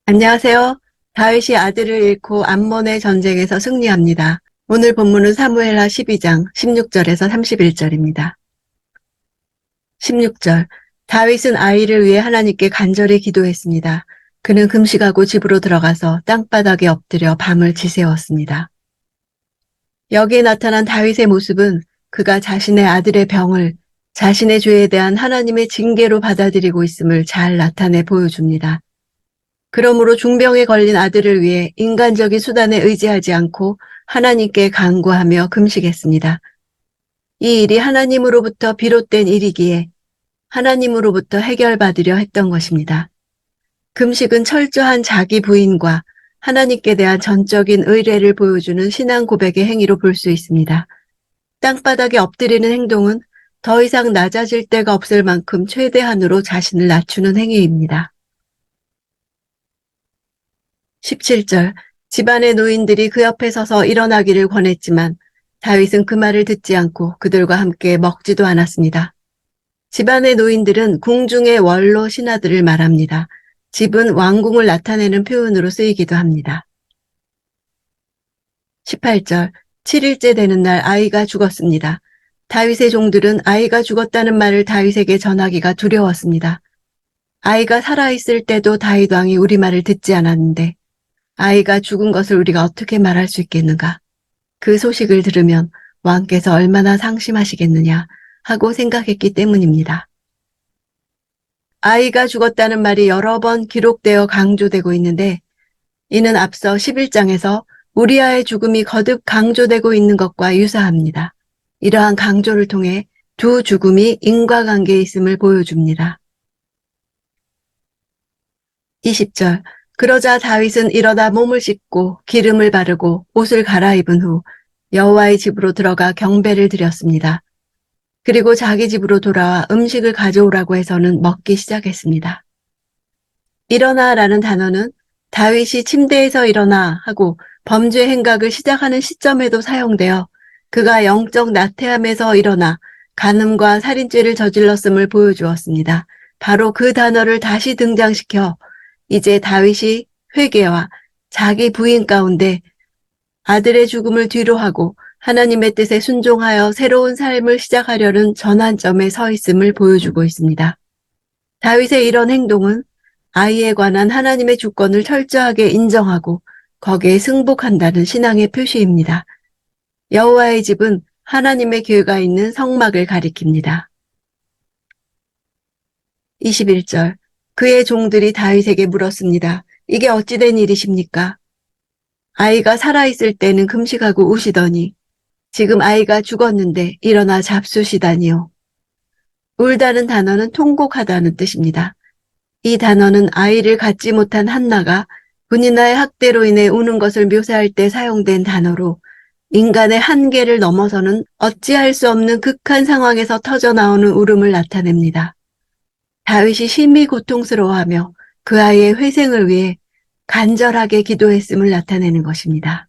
안녕하세요. 다윗이 아들을 잃고 암몬의 전쟁에서 승리합니다. 오늘 본문은 사무엘하 12장 16절에서 31절입니다. 16절. 다윗은 아이를 위해 하나님께 간절히 기도했습니다. 그는 금식하고 집으로 들어가서 땅바닥에 엎드려 밤을 지새웠습니다. 여기에 나타난 다윗의 모습은 그가 자신의 아들의 병을 자신의 죄에 대한 하나님의 징계로 받아들이고 있음을 잘 나타내 보여줍니다. 그러므로 중병에 걸린 아들을 위해 인간적인 수단에 의지하지 않고 하나님께 간구하며 금식했습니다. 이 일이 하나님으로부터 비롯된 일이기에 하나님으로부터 해결받으려 했던 것입니다. 금식은 철저한 자기 부인과 하나님께 대한 전적인 의뢰를 보여주는 신앙 고백의 행위로 볼 수 있습니다. 땅바닥에 엎드리는 행동은 더 이상 낮아질 데가 없을 만큼 최대한으로 자신을 낮추는 행위입니다. 17절. 집안의 노인들이 그 옆에 서서 일어나기를 권했지만 다윗은 그 말을 듣지 않고 그들과 함께 먹지도 않았습니다. 집안의 노인들은 궁중의 원로 신하들을 말합니다. 집은 왕궁을 나타내는 표현으로 쓰이기도 합니다. 18절. 7일째 되는 날 아이가 죽었습니다. 다윗의 종들은 아이가 죽었다는 말을 다윗에게 전하기가 두려웠습니다. 아이가 살아있을 때도 다윗 왕이 우리 말을 듣지 않았는데 아이가 죽은 것을 우리가 어떻게 말할 수 있겠는가? 그 소식을 들으면 왕께서 얼마나 상심하시겠느냐 하고 생각했기 때문입니다. 아이가 죽었다는 말이 여러 번 기록되어 강조되고 있는데 이는 앞서 11장에서 우리아의 죽음이 거듭 강조되고 있는 것과 유사합니다. 이러한 강조를 통해 두 죽음이 인과관계에 있음을 보여줍니다. 20절. 그러자 다윗은 일어나 몸을 씻고 기름을 바르고 옷을 갈아입은 후 여호와의 집으로 들어가 경배를 드렸습니다. 그리고 자기 집으로 돌아와 음식을 가져오라고 해서는 먹기 시작했습니다. 일어나라는 단어는 다윗이 침대에서 일어나 하고 범죄 행각을 시작하는 시점에도 사용되어 그가 영적 나태함에서 일어나 간음과 살인죄를 저질렀음을 보여주었습니다. 바로 그 단어를 다시 등장시켜 이제 다윗이 회개와 자기 부인 가운데 아들의 죽음을 뒤로하고 하나님의 뜻에 순종하여 새로운 삶을 시작하려는 전환점에 서 있음을 보여주고 있습니다. 다윗의 이런 행동은 아이에 관한 하나님의 주권을 철저하게 인정하고 거기에 승복한다는 신앙의 표시입니다. 여호와의 집은 하나님의 교회가 있는 성막을 가리킵니다. 21절. 그의 종들이 다윗에게 물었습니다. 이게 어찌된 일이십니까? 아이가 살아있을 때는 금식하고 우시더니 지금 아이가 죽었는데 일어나 잡수시다니요. 울다는 단어는 통곡하다는 뜻입니다. 이 단어는 아이를 갖지 못한 한나가 분이나의 학대로 인해 우는 것을 묘사할 때 사용된 단어로 인간의 한계를 넘어서는 어찌할 수 없는 극한 상황에서 터져나오는 울음을 나타냅니다. 다윗이 심히 고통스러워하며 그 아이의 회생을 위해 간절하게 기도했음을 나타내는 것입니다.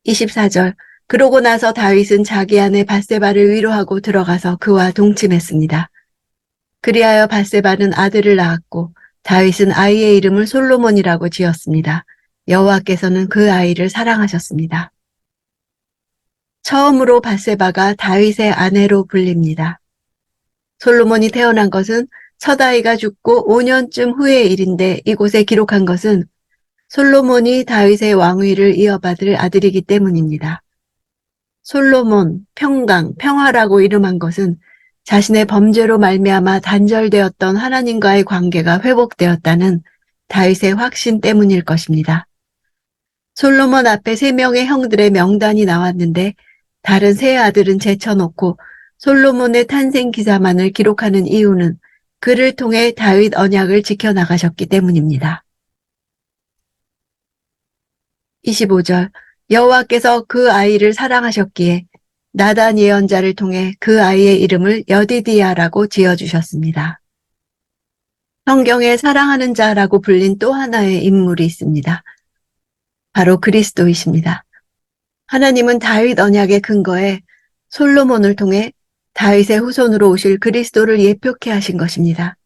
24절. 그러고 나서 다윗은 자기 아내 밧세바를 위로하고 들어가서 그와 동침했습니다. 그리하여 밧세바는 아들을 낳았고 다윗은 아이의 이름을 솔로몬이라고 지었습니다. 여호와께서는 그 아이를 사랑하셨습니다. 처음으로 밧세바가 다윗의 아내로 불립니다. 솔로몬이 태어난 것은 첫 아이가 죽고 5년쯤 후의 일인데 이곳에 기록한 것은 솔로몬이 다윗의 왕위를 이어받을 아들이기 때문입니다. 솔로몬, 평강, 평화라고 이름한 것은 자신의 범죄로 말미암아 단절되었던 하나님과의 관계가 회복되었다는 다윗의 확신 때문일 것입니다. 솔로몬 앞에 3명의 형들의 명단이 나왔는데 다른 세 아들은 제쳐놓고 솔로몬의 탄생 기사만을 기록하는 이유는 그를 통해 다윗 언약을 지켜나가셨기 때문입니다. 25절. 여호와께서 그 아이를 사랑하셨기에 나단 예언자를 통해 그 아이의 이름을 여디디야라고 지어주셨습니다. 성경에 사랑하는 자라고 불린 또 하나의 인물이 있습니다. 바로 그리스도이십니다. 하나님은 다윗 언약의 근거에 솔로몬을 통해 다윗의 후손으로 오실 그리스도를 예표케 하신 것입니다.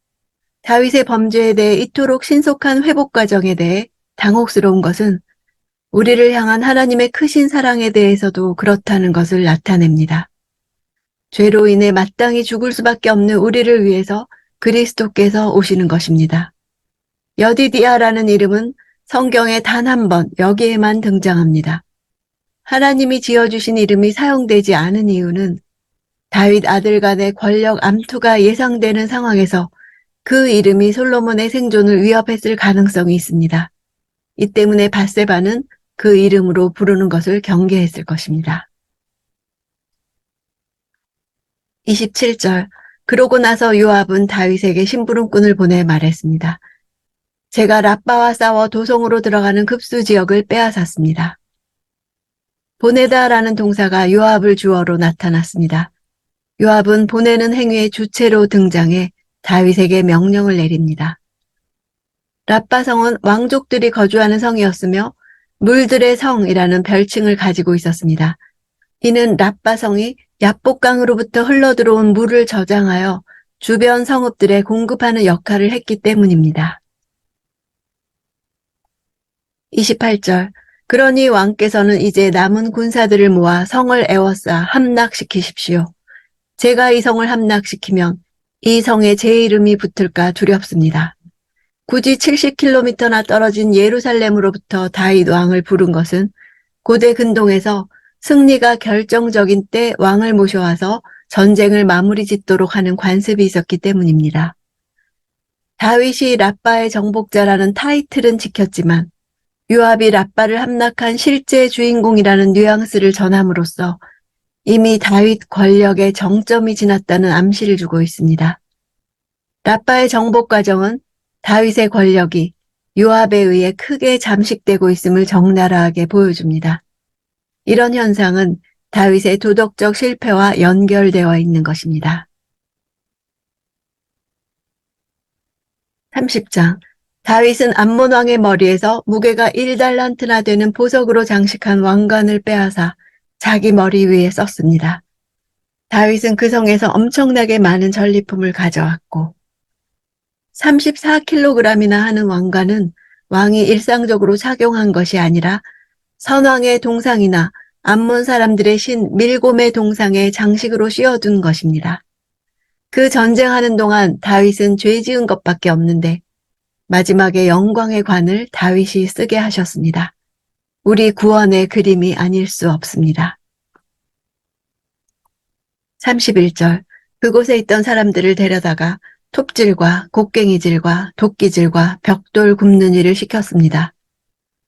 다윗의 범죄에 대해 이토록 신속한 회복 과정에 대해 당혹스러운 것은 우리를 향한 하나님의 크신 사랑에 대해서도 그렇다는 것을 나타냅니다. 죄로 인해 마땅히 죽을 수밖에 없는 우리를 위해서 그리스도께서 오시는 것입니다. 여디디아라는 이름은 성경에 단 한 번 여기에만 등장합니다. 하나님이 지어주신 이름이 사용되지 않은 이유는 다윗 아들 간의 권력 암투가 예상되는 상황에서 그 이름이 솔로몬의 생존을 위협했을 가능성이 있습니다. 이 때문에 밧세바는 그 이름으로 부르는 것을 경계했을 것입니다. 27절. 그러고 나서 요압은 다윗에게 심부름꾼을 보내 말했습니다. 제가 랍바와 싸워 도성으로 들어가는 급수 지역을 빼앗았습니다. 보내다라는 동사가 요압을 주어로 나타났습니다. 요압은 보내는 행위의 주체로 등장해 다윗에게 명령을 내립니다. 랍바성은 왕족들이 거주하는 성이었으며 물들의 성이라는 별칭을 가지고 있었습니다. 이는 랍바성이 야복강으로부터 흘러들어온 물을 저장하여 주변 성읍들에 공급하는 역할을 했기 때문입니다. 28절. 그러니 왕께서는 이제 남은 군사들을 모아 성을 에워싸 함락시키십시오. 제가 이 성을 함락시키면 이 성에 제 이름이 붙을까 두렵습니다. 굳이 70km나 떨어진 예루살렘으로부터 다윗 왕을 부른 것은 고대 근동에서 승리가 결정적인 때 왕을 모셔와서 전쟁을 마무리 짓도록 하는 관습이 있었기 때문입니다. 다윗이 랍바의 정복자라는 타이틀은 지켰지만 요압이 랍바를 함락한 실제 주인공이라는 뉘앙스를 전함으로써 이미 다윗 권력의 정점이 지났다는 암시를 주고 있습니다. 랍바의 정복 과정은 다윗의 권력이 요압에 의해 크게 잠식되고 있음을 적나라하게 보여줍니다. 이런 현상은 다윗의 도덕적 실패와 연결되어 있는 것입니다. 30장. 다윗은 암몬 왕의 머리에서 무게가 1달란트나 되는 보석으로 장식한 왕관을 빼앗아 자기 머리 위에 썼습니다. 다윗은 그 성에서 엄청나게 많은 전리품을 가져왔고 34kg이나 하는 왕관은 왕이 일상적으로 착용한 것이 아니라 선왕의 동상이나 암몬 사람들의 신 밀곰의 동상에 장식으로 씌워둔 것입니다. 그 전쟁하는 동안 다윗은 죄 지은 것밖에 없는데 마지막에 영광의 관을 다윗이 쓰게 하셨습니다. 우리 구원의 그림이 아닐 수 없습니다. 31절. 그곳에 있던 사람들을 데려다가 톱질과 곡괭이질과 도끼질과 벽돌 굽는 일을 시켰습니다.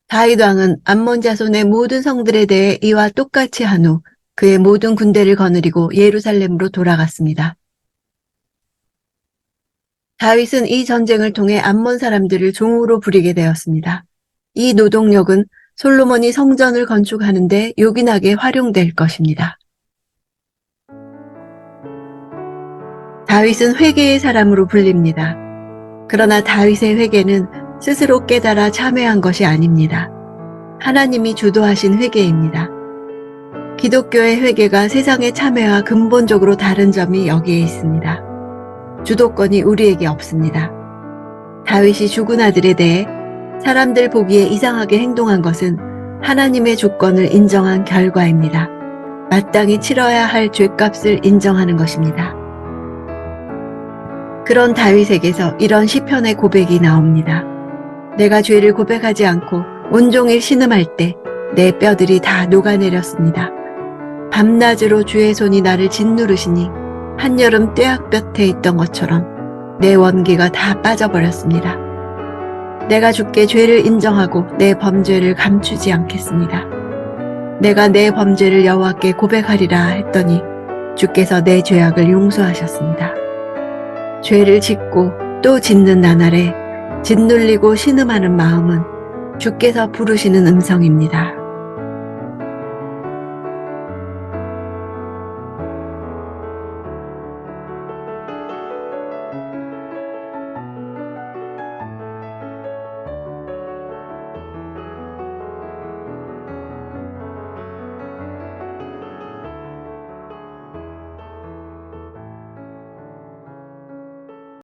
다윗 왕은 암몬 자손의 모든 성들에 대해 이와 똑같이 한 후 그의 모든 군대를 거느리고 예루살렘으로 돌아갔습니다. 다윗은 이 전쟁을 통해 암몬 사람들을 종으로 부리게 되었습니다. 이 노동력은 솔로몬이 성전을 건축하는 데 요긴하게 활용될 것입니다. 다윗은 회개의 사람으로 불립니다. 그러나 다윗의 회개는 스스로 깨달아 참회한 것이 아닙니다. 하나님이 주도하신 회개입니다. 기독교의 회개가 세상의 참회와 근본적으로 다른 점이 여기에 있습니다. 주도권이 우리에게 없습니다. 다윗이 죽은 아들에 대해 사람들 보기에 이상하게 행동한 것은 하나님의 주권을 인정한 결과입니다. 마땅히 치러야 할 죗값을 인정하는 것입니다. 그런 다윗에게서 이런 시편의 고백이 나옵니다. 내가 죄를 고백하지 않고 온종일 신음할 때 내 뼈들이 다 녹아내렸습니다. 밤낮으로 주의 손이 나를 짓누르시니 한여름 뙤약볕에 있던 것처럼 내 원기가 다 빠져버렸습니다. 내가 주께 죄를 인정하고 내 범죄를 감추지 않겠습니다. 내가 내 범죄를 여호와께 고백하리라 했더니 주께서 내 죄악을 용서하셨습니다. 죄를 짓고 또 짓는 나날에 짓눌리고 신음하는 마음은 주께서 부르시는 음성입니다.